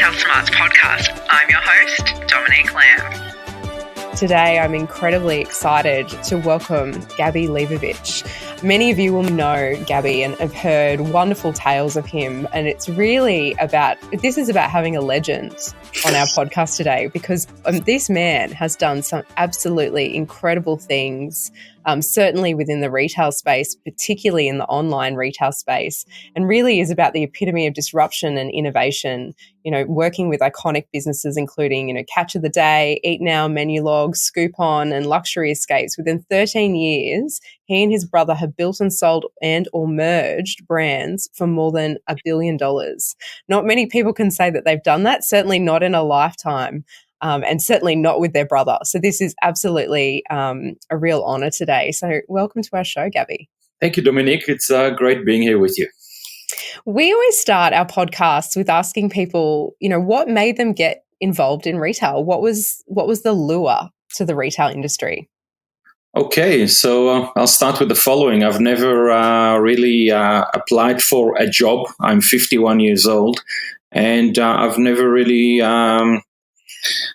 Retail Smarts podcast. I'm your host, Dominique Lamb. Today, I'm incredibly excited to welcome Gabby Leibovich. Many of you will know Gabby and have heard wonderful tales of him. And it's really this is about having a legend on our podcast today, because this man has done some absolutely incredible things, certainly within the retail space, particularly in the online retail space, and really is about the epitome of disruption and innovation, working with iconic businesses, including, Catch of the Day, EatNow, Menulog, Scoopon, and Luxury Escapes. Within 13 years, he and his brother have built and sold and or merged brands for more than $1 billion. Not many people can say that they've done that, certainly not in a lifetime. And certainly not with their brother. So this is absolutely a real honour today. So welcome to our show, Gabby. Thank you, Dominique. It's great being here with you. We always start our podcasts with asking people, what made them get involved in retail? What was the lure to the retail industry? Okay, so I'll start with the following. I've never really applied for a job. I'm 51 years old, and I've never really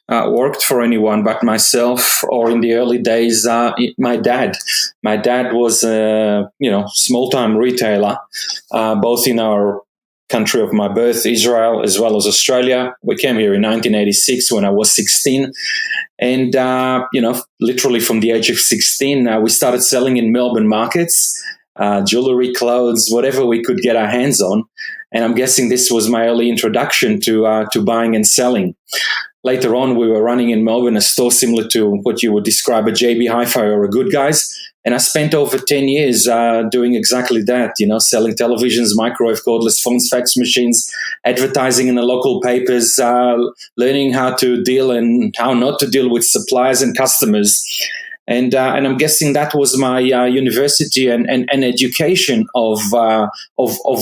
worked for anyone but myself, or in the early days, my dad. My dad was a small-time retailer, both in our country of my birth, Israel, as well as Australia. We came here in 1986 when I was 16. And, literally from the age of 16, we started selling in Melbourne markets, jewelry, clothes, whatever we could get our hands on. And I'm guessing this was my early introduction to buying and selling. Later on, we were running in Melbourne a store similar to what you would describe a JB Hi-Fi or a Good Guys. And I spent over 10 years doing exactly that, selling televisions, microwave, cordless phones, fax machines, advertising in the local papers, learning how to deal and how not to deal with suppliers and customers. And I'm guessing that was my university and education of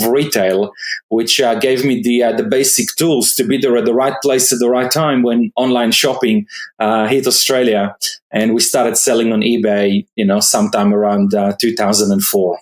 retail, which gave me the basic tools to be there at the right place at the right time when online shopping hit Australia. And we started selling on eBay, sometime around 2004.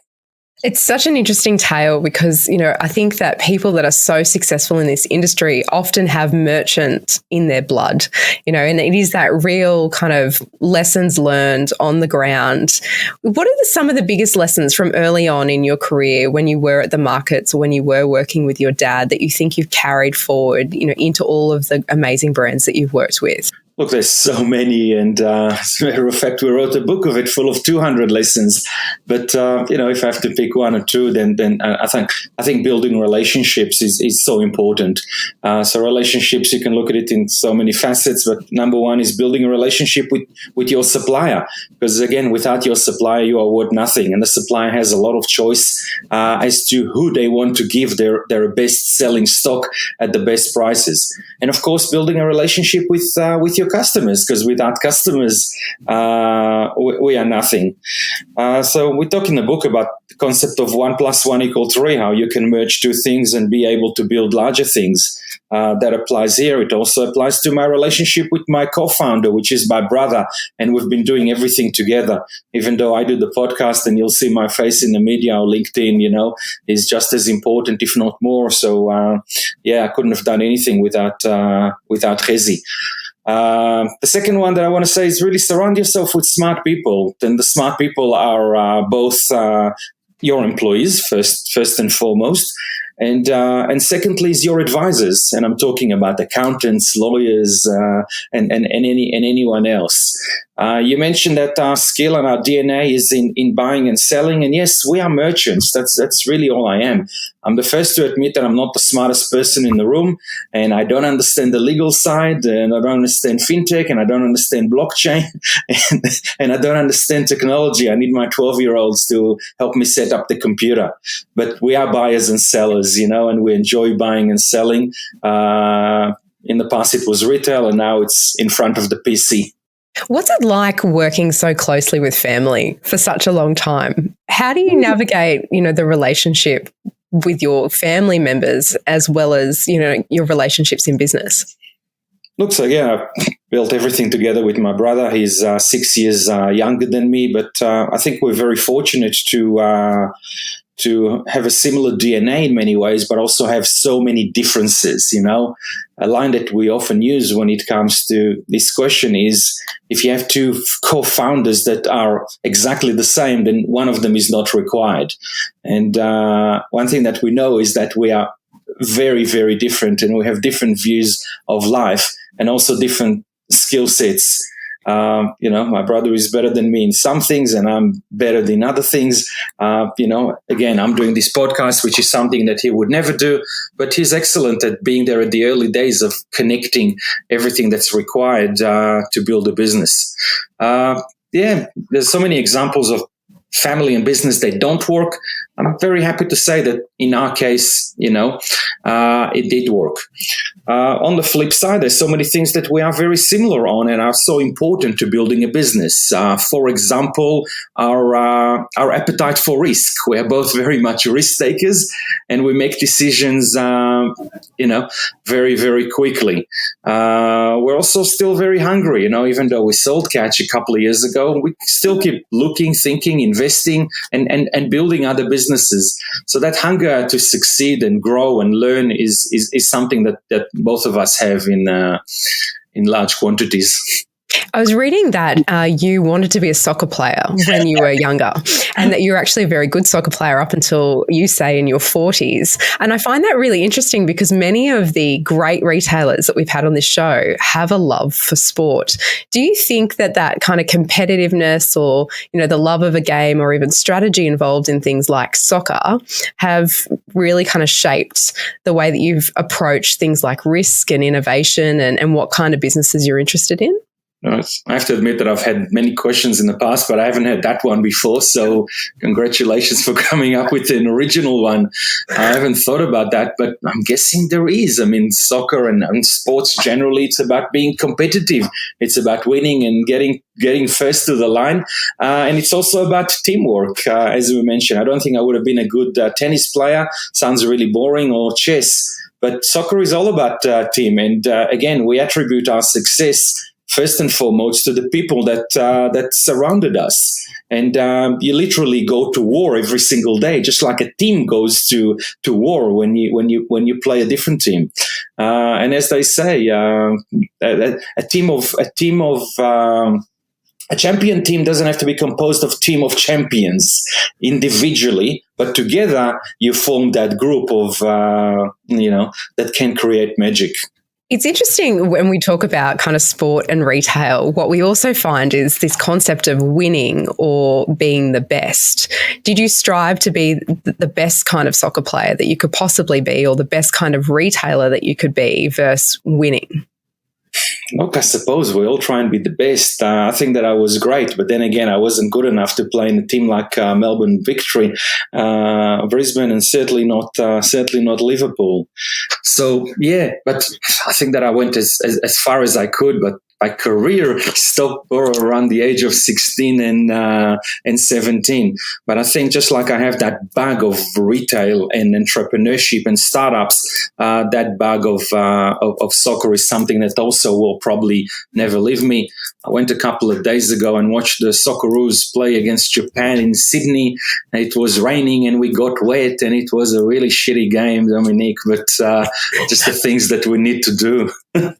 It's such an interesting tale because, I think that people that are so successful in this industry often have merchant in their blood, and it is that real kind of lessons learned on the ground. What are some of the biggest lessons from early on in your career when you were at the markets or when you were working with your dad that you think you've carried forward, into all of the amazing brands that you've worked with? Look, there's so many, and as a matter of fact, we wrote a book of it full of 200 lessons. But if I have to pick one or two, then I think building relationships is so important. So relationships, you can look at it in so many facets. But number one is building a relationship with your supplier, because again, without your supplier, you are worth nothing, and the supplier has a lot of choice as to who they want to give their best-selling stock at the best prices, and of course, building a relationship with your customers, because without customers, we are nothing. So we talk in the book about the concept of 1 + 1 = 3, how you can merge two things and be able to build larger things. That applies here. It also applies to my relationship with my co-founder, which is my brother, and we've been doing everything together. Even though I do the podcast and you'll see my face in the media or LinkedIn, is just as important, if not more. So, I couldn't have done anything without Chezi. The second one that I want to say is really surround yourself with smart people. And the smart people are both your employees, first and foremost, and secondly is your advisors. And I'm talking about accountants, lawyers, and anyone else. You mentioned that our skill and our DNA is in buying and selling. And yes, we are merchants. That's really all I am. I'm the first to admit that I'm not the smartest person in the room, and I don't understand the legal side, and I don't understand fintech, and I don't understand blockchain, and I don't understand technology. I need my 12-year-olds to help me set up the computer. But we are buyers and sellers, and we enjoy buying and selling. In the past, it was retail, and now it's in front of the PC. What's it like working so closely with family for such a long time? How do you navigate, the relationship with your family members as well as, your relationships in business? Look, so I've built everything together with my brother. He's 6 years younger than me, but I think we're very fortunate to to have a similar DNA in many ways, but also have so many differences. A line that we often use when it comes to this question is, if you have two co-founders that are exactly the same, then one of them is not required. And one thing that we know is that we are very, very different, and we have different views of life and also different skill sets. My brother is better than me in some things, and I'm better than other things. Again, I'm doing this podcast, which is something that he would never do, but he's excellent at being there at the early days of connecting everything that's required to build a business. There's so many examples of family and business that don't work. I'm very happy to say that in our case, it did work. On the flip side, there's so many things that we are very similar on and are so important to building a business. For example, our appetite for risk. We are both very much risk takers, and we make decisions, very, very quickly. We're also still very hungry. Even though we sold Catch a couple of years ago, we still keep looking, thinking, investing, and building other businesses. So that hunger to succeed and grow and learn is something that both of us have in large quantities. I was reading that you wanted to be a soccer player when you were younger, and that you were actually a very good soccer player up until, you say, in your 40s. And I find that really interesting because many of the great retailers that we've had on this show have a love for sport. Do you think that kind of competitiveness or, the love of a game or even strategy involved in things like soccer have really kind of shaped the way that you've approached things like risk and innovation and what kind of businesses you're interested in? I have to admit that I've had many questions in the past, but I haven't had that one before. So congratulations for coming up with an original one. I haven't thought about that, but I'm guessing there is. I mean, soccer and sports generally, it's about being competitive. It's about winning and getting first to the line. And it's also about teamwork, as we mentioned. I don't think I would have been a good tennis player. Sounds really boring, or chess. But soccer is all about team. And again, we attribute our success first and foremost to the people that surrounded us. And you literally go to war every single day, just like a team goes to war when you play a different team. And as they say, a champion team doesn't have to be composed of team of champions individually, but together you form that group of that can create magic. It's interesting when we talk about kind of sport and retail, what we also find is this concept of winning or being the best. Did you strive to be the best kind of soccer player that you could possibly be, or the best kind of retailer that you could be versus winning? Look, I suppose we all try and be the best. I think that I was great, but then again, I wasn't good enough to play in a team like Melbourne Victory, Brisbane, and certainly not Liverpool. So yeah, but I think that I went as far as I could. But my career stopped around the age of 16 and 17. But I think just like I have that bag of retail and entrepreneurship and startups, that bag of soccer is something that also will probably never leave me. I went a couple of days ago and watched the Socceroos play against Japan in Sydney. It was raining and we got wet, and it was a really shitty game, Dominique, but just the things that we need to do. Well,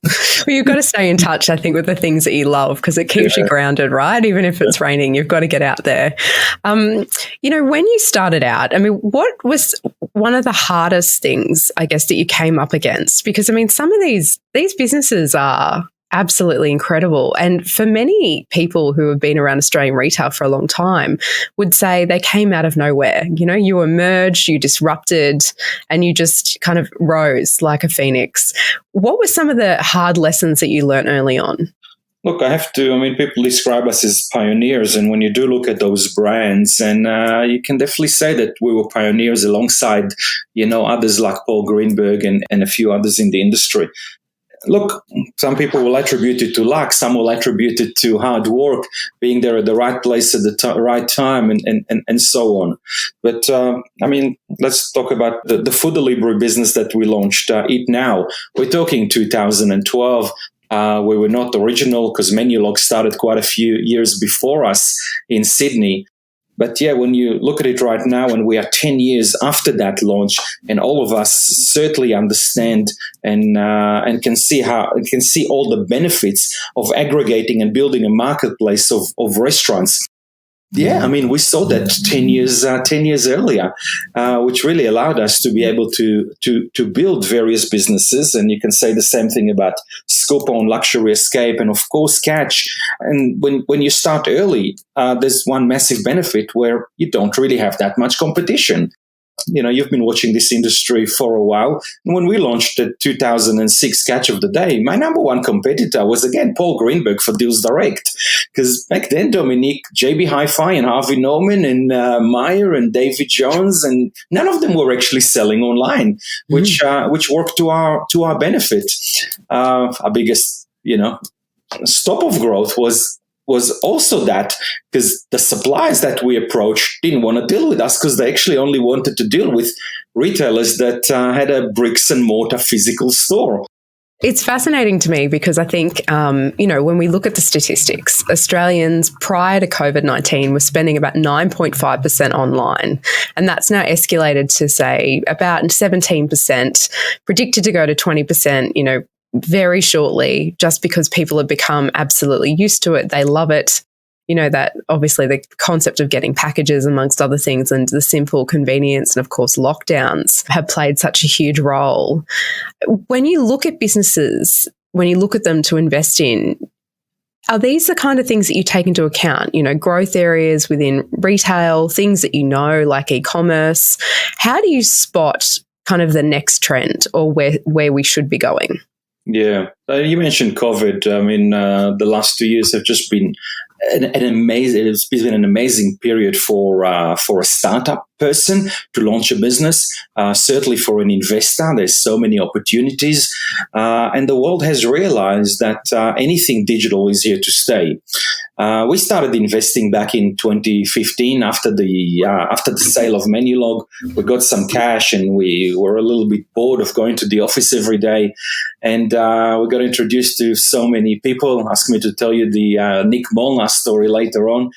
you've got to stay in touch, I think, with the things that you love, because it keeps you grounded, right? Even if it's raining, you've got to get out there. When you started out, I mean, what was one of the hardest things, I guess, that you came up against? Because, I mean, some of these businesses are absolutely incredible. And for many people who have been around Australian retail for a long time would say they came out of nowhere. You emerged, you disrupted, and you just kind of rose like a phoenix. What were some of the hard lessons that you learned early on? Look, people describe us as pioneers, and when you do look at those brands, and you can definitely say that we were pioneers alongside, others like Paul Greenberg and a few others in the industry. Look, some people will attribute it to luck, some will attribute it to hard work, being there at the right place at the right time, and so on. But, let's talk about the food delivery business that we launched, EatNow. We're talking 2012. We were not original because Menulog started quite a few years before us in Sydney. But yeah, when you look at it right now, and we are 10 years after that launch, and all of us certainly understand and can see all the benefits of aggregating and building a marketplace of restaurants. Yeah, I mean, we saw that 10 years earlier, which really allowed us to be able to build various businesses. And you can say the same thing about Scoopon, Luxury Escape, and of course Catch. And when you start early, there's one massive benefit where you don't really have that much competition. You know, you've been watching this industry for a while. And when we launched the 2006 Catch of the Day, my number one competitor was, again, Paul Greenberg for Deals Direct. Because back then, Dominique, JB Hi-Fi and Harvey Norman and Meyer and David Jones, and none of them were actually selling online, which worked to our benefit. Our biggest, stop of growth was also that, because the suppliers that we approached didn't want to deal with us, because they actually only wanted to deal with retailers that had a bricks and mortar physical store. It's fascinating to me because I think, when we look at the statistics, Australians prior to COVID-19 were spending about 9.5% online. And that's now escalated to, say, about 17%, predicted to go to 20%, very shortly, just because people have become absolutely used to it. They love it. That obviously the concept of getting packages, amongst other things, and the simple convenience and, of course, lockdowns have played such a huge role. When you look at businesses, when you look at them to invest in, are these the kind of things that you take into account? Growth areas within retail, things that like e-commerce. How do you spot kind of the next trend or where we should be going? Yeah, you mentioned COVID. I mean, the last 2 years have just been it's been an amazing period for a startup person to launch a business. Certainly for an investor, there's so many opportunities, and the world has realized that anything digital is here to stay. We started investing back in 2015 after the sale of Menulog. We got some cash, and we were a little bit bored of going to the office every day, and we got introduced to so many people. Asked me to tell you the Nick Molnar story later on.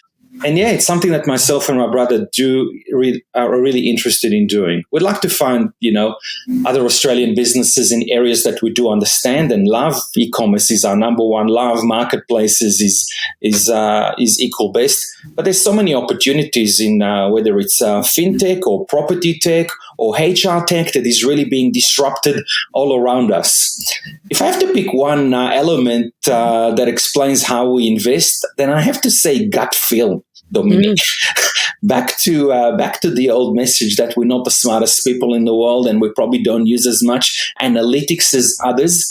And yeah, it's something that myself and my brother are really interested in doing. We'd like to find, other Australian businesses in areas that we do understand and love. E-commerce is our number one love. Marketplaces is equal best. But there's so many opportunities in whether it's fintech or property tech or HR tech that is really being disrupted all around us. If I have to pick one element that explains how we invest, then I have to say gut feel. Dominique, back to the old message that we're not the smartest people in the world, and we probably don't use as much analytics as others.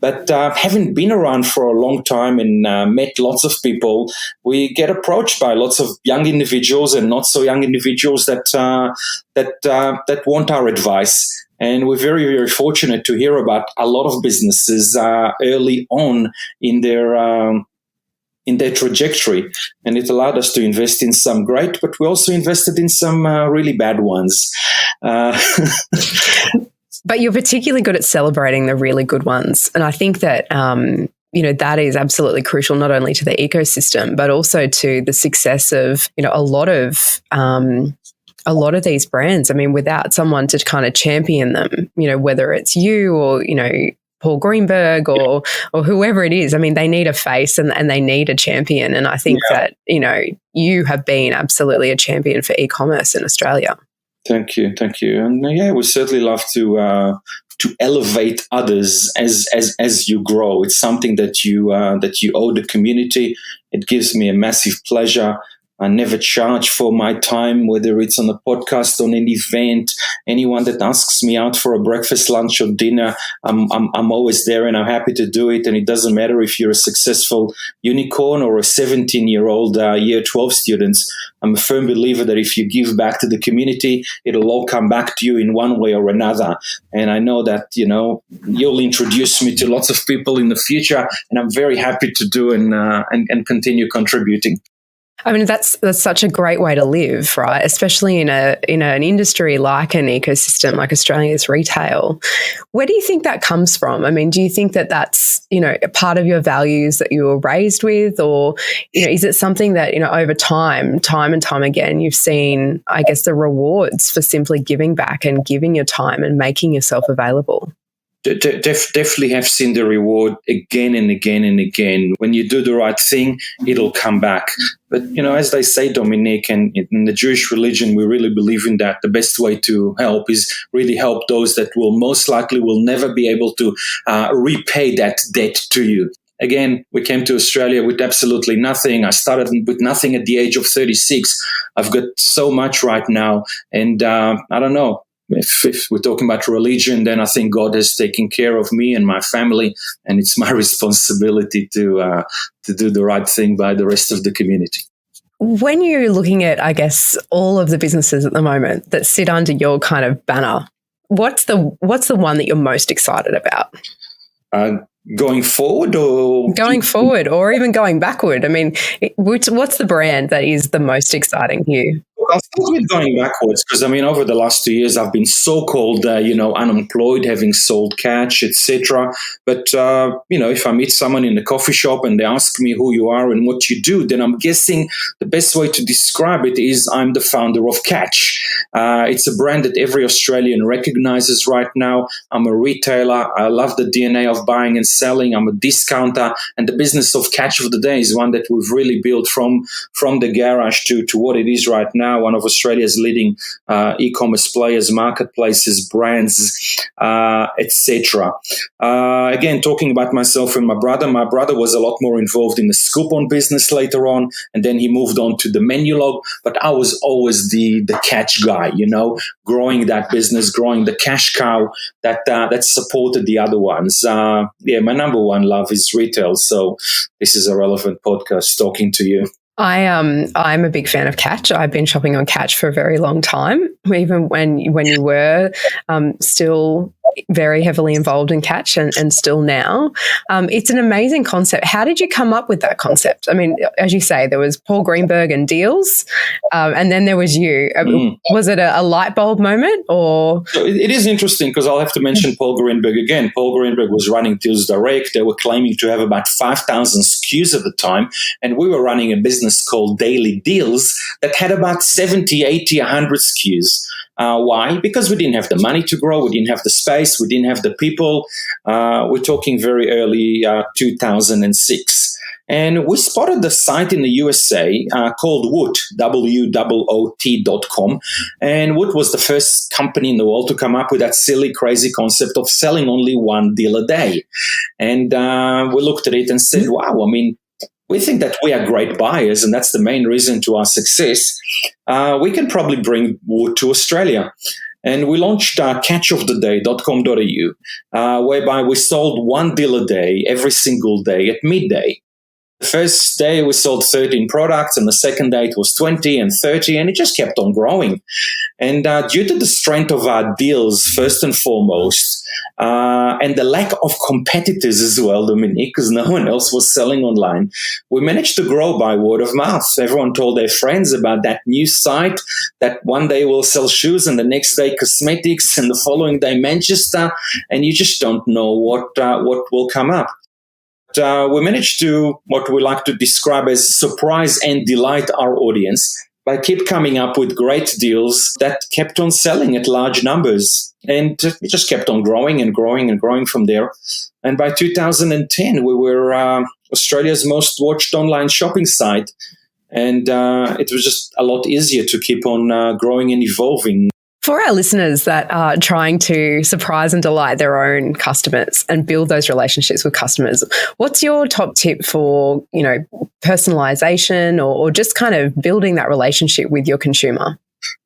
But having been around for a long time and met lots of people, we get approached by lots of young individuals and not so young individuals that want our advice. And we're very, very fortunate to hear about a lot of businesses early on in their trajectory, and it allowed us to invest in some great, but we also invested in some really bad ones. But you're particularly good at celebrating the really good ones, and I think that that is absolutely crucial, not only to the ecosystem but also to the success of a lot of these brands. I mean, without someone to kind of champion them, whether it's you or Paul Greenberg or whoever it is. I mean, they need a face and they need a champion. And I think that, you have been absolutely a champion for e-commerce in Australia. Thank you. And we certainly love to elevate others as you grow. It's something that you owe the community. It gives me a massive pleasure. I never charge for my time, whether it's on a podcast, on an event. Anyone that asks me out for a breakfast, lunch, or dinner, I'm always there, and I'm happy to do it. And it doesn't matter if you're a successful unicorn or a 17-year-old year 12 student. I'm a firm believer that if you give back to the community, it'll all come back to you in one way or another. And I know that, you'll introduce me to lots of people in the future, and I'm very happy to do and continue contributing. I mean, that's such a great way to live, right? Especially in an industry like an ecosystem like Australia's retail. Where do you think that comes from? I mean, do you think that that's, a part of your values that you were raised with, or, is it something that, over time and time again, you've seen, I guess, the rewards for simply giving back and giving your time and making yourself available? Definitely have seen the reward again and again and again. When you do the right thing, it'll come back. But, as they say, Dominique, and in the Jewish religion, we really believe in that. The best way to help is really help those that will most likely will never be able to repay that debt to you. Again, we came to Australia with absolutely nothing. I started with nothing at the age of 36. I've got so much right now. And I don't know. If we're talking about religion, then I think God has taken care of me and my family, and it's my responsibility to do the right thing by the rest of the community. When you're looking at, I guess, all of the businesses at the moment that sit under your kind of banner, what's the one that you're most excited about? Going forward, or even going backward? I mean, what's the brand that is the most exciting to you? I'll start with going backwards because, over the last 2 years, I've been so-called, unemployed, having sold catch, etc. But, if I meet someone in the coffee shop and they ask me who you are and what you do, then I'm guessing the best way to describe it is I'm the founder of Catch. It's a brand that every Australian recognizes right now. I'm a retailer. I love the DNA of buying and selling. I'm a discounter. And the business of Catch of the Day is one that we've really built from the garage to what it is right now. One of Australia's leading e-commerce players, marketplaces, brands, etc. Again, talking about myself and my brother was a lot more involved in the Scoopon business later on, and then he moved on to the menu log. But I was always the catch guy, growing that business, growing the cash cow that supported the other ones. My number one love is retail, so this is a relevant podcast talking to you. I'm a big fan of Catch. I've been shopping on Catch for a very long time, even when you were still very heavily involved in Catch and still now. It's an amazing concept. How did you come up with that concept? I mean, as you say, there was Paul Greenberg and Deals, and then there was you. Was it a light bulb moment, or? So it is interesting because I'll have to mention Paul Greenberg again. Paul Greenberg was running Deals Direct. They were claiming to have about 5,000 SKUs at the time, and we were running a business called Daily Deals that had about 70, 80, 100 SKUs. Why? Because we didn't have the money to grow. We didn't have the space. We didn't have the people. We're talking very early 2006. And we spotted the site in the USA called Woot, WOOT.com. And Woot was the first company in the world to come up with that silly, crazy concept of selling only one deal a day. And we looked at it and said, wow, we think that we are great buyers, and that's the main reason to our success. We can probably bring Woot to Australia. And we launched catchoftheday.com.au, whereby we sold one deal a day every single day at midday. The first day we sold 13 products, and the second day it was 20 and 30, and it just kept on growing. And due to the strength of our deals, first and foremost, and the lack of competitors as well, Dominique, because no one else was selling online, we managed to grow by word of mouth. Everyone told their friends about that new site that one day will sell shoes and the next day cosmetics and the following day Manchester, and you just don't know what will come up. We managed to, what we like to describe as surprise and delight our audience by keep coming up with great deals that kept on selling at large numbers. And it just kept on growing and growing and growing from there. And by 2010, we were Australia's most watched online shopping site. And it was just a lot easier to keep on growing and evolving. For our listeners that are trying to surprise and delight their own customers and build those relationships with customers, what's your top tip for, personalization or just kind of building that relationship with your consumer?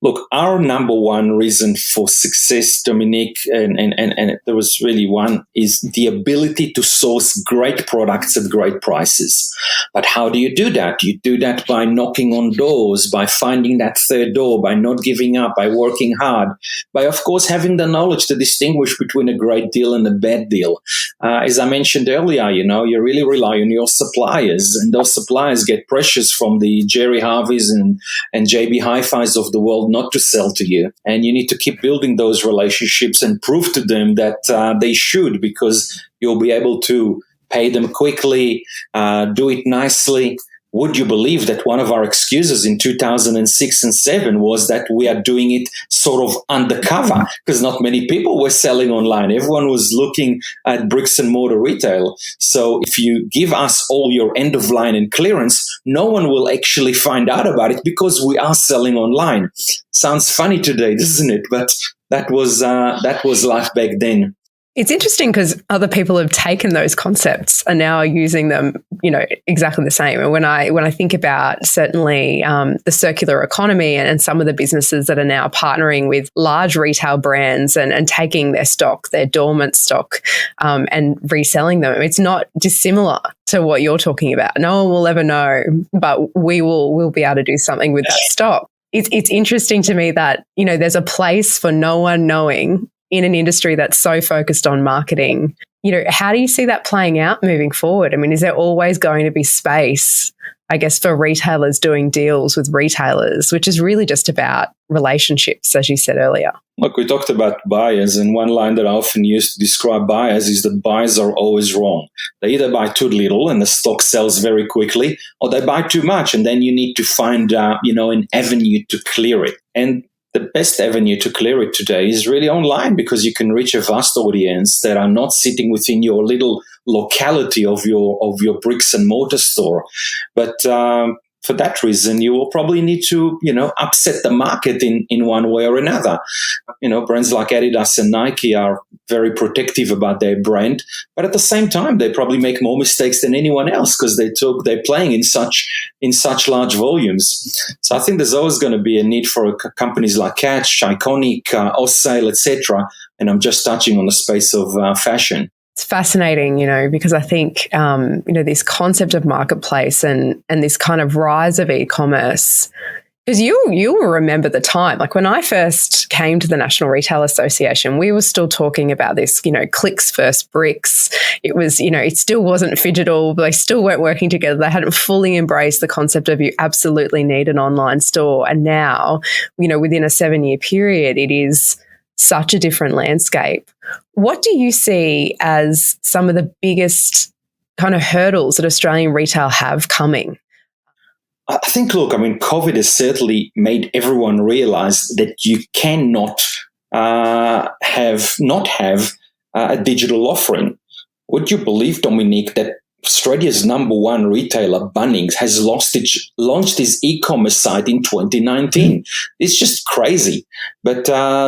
Look, our number one reason for success, Dominique, and there was really one, is the ability to source great products at great prices. But how do you do that? You do that by knocking on doors, by finding that third door, by not giving up, by working hard, by, of course, having the knowledge to distinguish between a great deal and a bad deal. As I mentioned earlier, you really rely on your suppliers, and those suppliers get pressures from the Jerry Harveys and JB Hi-Fis of the world not to sell to you. And you need to keep building those relationships and prove to them that they should, because you'll be able to pay them quickly, do it nicely. Would you believe that one of our excuses in 2006 and 7 was that we are doing it sort of undercover, because not many people were selling online. Everyone was looking at bricks and mortar retail. So if you give us all your end of line and clearance, no one will actually find out about it because we are selling online. Sounds funny today, doesn't it? But that was life back then. It's interesting because other people have taken those concepts and now are using them, exactly the same. And when I think about certainly the circular economy and some of the businesses that are now partnering with large retail brands and taking their stock, their dormant stock, and reselling them, it's not dissimilar to what you're talking about. No one will ever know, but we'll be able to do something with that stock. It's interesting to me that, there's a place for no one knowing in an industry that's so focused on marketing. How do you see that playing out moving forward? I mean, is there always going to be space, I guess, for retailers doing deals with retailers, which is really just about relationships, as you said earlier? Look, we talked about buyers, and one line that I often use to describe buyers is that buyers are always wrong. They either buy too little and the stock sells very quickly, or they buy too much, and then you need to find, an avenue to clear it. And the best avenue to clear it today is really online, because you can reach a vast audience that are not sitting within your little locality of your bricks and mortar store. But for that reason, you will probably need to, upset the market in one way or another. Brands like Adidas and Nike are very protective about their brand, but at the same time, they probably make more mistakes than anyone else because they're playing in such large volumes. So I think there's always going to be a need for companies like Catch, Iconic, Ossail, etc. And I'm just touching on the space of fashion. It's fascinating, because I think, this concept of marketplace and this kind of rise of e-commerce, because you'll remember the time, like when I first came to the National Retail Association, we were still talking about this, clicks first bricks. It was, it still wasn't phygital. They still weren't working together. They hadn't fully embraced the concept of you absolutely need an online store. And now, within a 7-year period, it is such a different landscape. What do you see as some of the biggest kind of hurdles that Australian retail have coming? I think, COVID has certainly made everyone realize that you cannot have a digital offering. Would you believe, Dominique, that Australia's number one retailer, Bunnings, has launched its e-commerce site in 2019. It's just crazy, but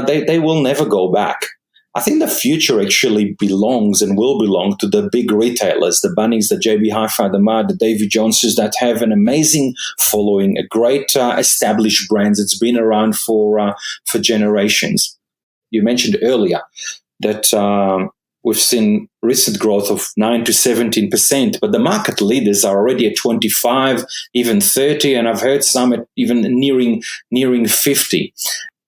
they will never go back. I think the future actually belongs and will belong to the big retailers, the Bunnings, the JB Hi-Fi, the Mart, the Davy Johnsons, that have an amazing following, a great established brand that's been around for generations. You mentioned earlier that we've seen recent growth of 9 to 17%, but the market leaders are already at 25, even 30, and I've heard some at even nearing 50.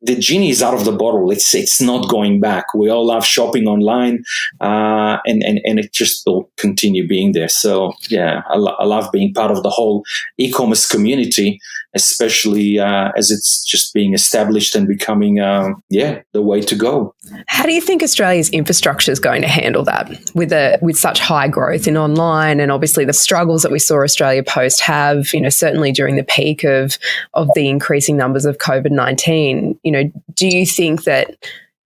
The genie is out of the bottle. It's not going back. We all love shopping online, and it just will continue being there. So yeah, I love being part of the whole e-commerce community, especially as it's just being established and becoming the way to go. How do you think Australia's infrastructure is going to handle that with such high growth in online, and obviously the struggles that we saw Australia Post have, certainly during the peak of the increasing numbers of COVID-19? Do you think that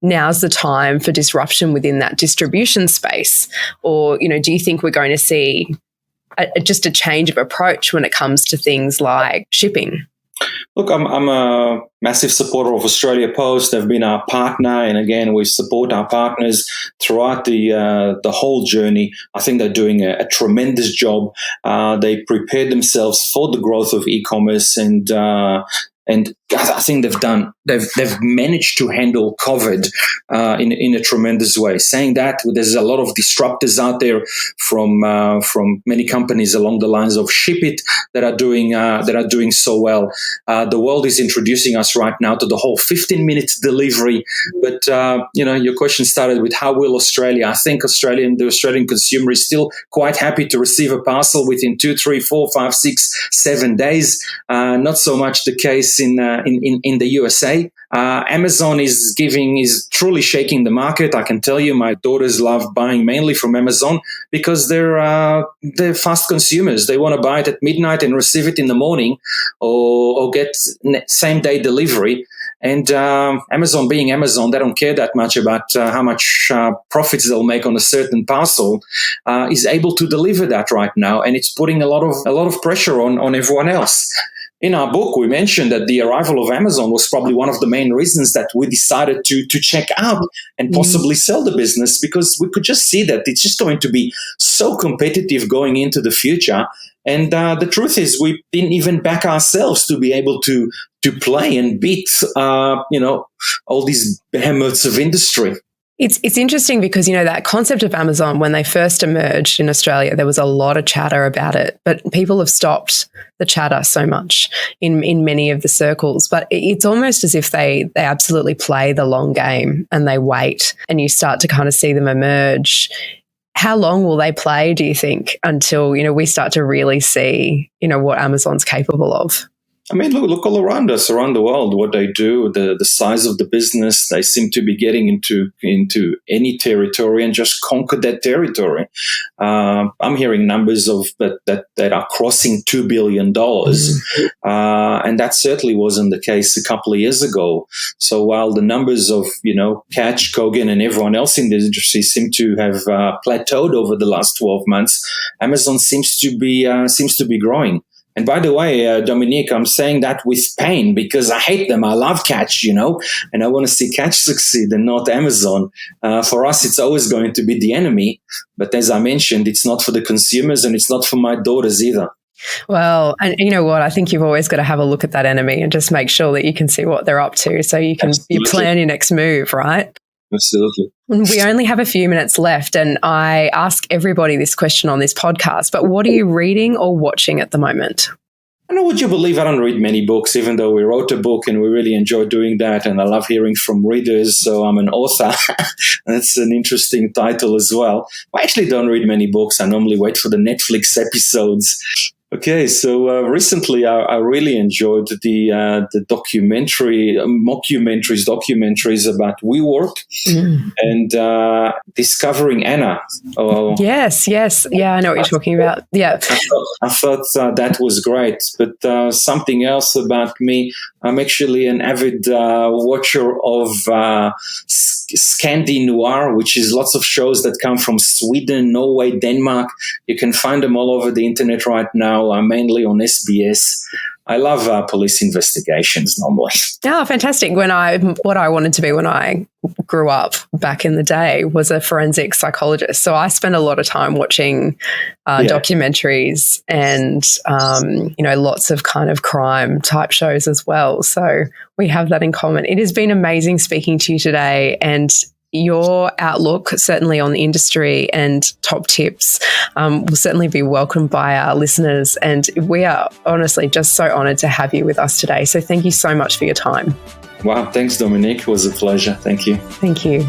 now's the time for disruption within that distribution space? Or, do you think we're going to see just a change of approach when it comes to things like shipping? Look, I'm a massive supporter of Australia Post. They've been our partner, and again, we support our partners throughout the whole journey. I think they're doing a tremendous job. They prepared themselves for the growth of e-commerce, and And I think they've managed to handle COVID in a tremendous way. Saying that, there's a lot of disruptors out there from many companies along the lines of Ship It that are doing so well. The world is introducing us right now to the whole 15-minute delivery. But your question started with how will Australia? I think the Australian consumer is still quite happy to receive a parcel within 2, 3, 4, 5, 6, 7 days. Not so much the case in the USA. Amazon is truly shaking the market. I can tell you, my daughters love buying mainly from Amazon because they're fast consumers. They want to buy it at midnight and receive it in the morning, or get same day delivery. And Amazon being Amazon, they don't care that much about how much profits they'll make on a certain parcel. Is able to deliver that right now, and it's putting a lot of pressure on everyone else. In our book, we mentioned that the arrival of Amazon was probably one of the main reasons that we decided to check out and possibly sell the business, because we could just see that it's just going to be so competitive going into the future. And the truth is, we didn't even back ourselves to be able to play and beat, all these behemoths of industry. It's interesting because, that concept of Amazon, when they first emerged in Australia, there was a lot of chatter about it, but people have stopped the chatter so much in many of the circles. But it's almost as if they absolutely play the long game and they wait, and you start to kind of see them emerge. How long will they play, do you think, until, we start to really see, what Amazon's capable of? I mean, look all around us, around the world, what they do, the size of the business. They seem to be getting into any territory and just conquer that territory. I'm hearing numbers of that are crossing $2 billion. And that certainly wasn't the case a couple of years ago. So while the numbers of, Catch, Kogan, and everyone else in the industry seem to have plateaued over the last 12 months, Amazon seems to be growing. And by the way, Dominique, I'm saying that with pain because I hate them. I love Catch, and I want to see Catch succeed and not Amazon. For us, it's always going to be the enemy. But as I mentioned, it's not for the consumers and it's not for my daughters either. Well, and you know what? I think you've always got to have a look at that enemy and just make sure that you can see what they're up to so you plan your next move, right? Absolutely. We only have a few minutes left, and I ask everybody this question on this podcast, but what are you reading or watching at the moment? I know, would you believe I don't read many books, even though we wrote a book and we really enjoy doing that, and I love hearing from readers, so I'm an author. That's an interesting title as well. I actually don't read many books. I normally wait for the Netflix episodes. Okay, so recently I really enjoyed the documentaries about WeWork and Discovering Anna. Oh, yes. Yeah, I know what you're talking about. Yeah. I thought that was great. But something else about me, I'm actually an avid watcher of Scandi Noir, which is lots of shows that come from Sweden, Norway, Denmark. You can find them all over the internet right now, mainly on SBS. I love police investigations normally. Oh, fantastic. What I wanted to be when I grew up back in the day was a forensic psychologist. So I spent a lot of time watching documentaries and, lots of kind of crime type shows as well. So we have that in common. It has been amazing speaking to you today, and your outlook certainly on the industry and top tips will certainly be welcomed by our listeners. And we are honestly just so honoured to have you with us today. So thank you so much for your time. Wow. Thanks, Dominique. It was a pleasure. Thank you. Thank you.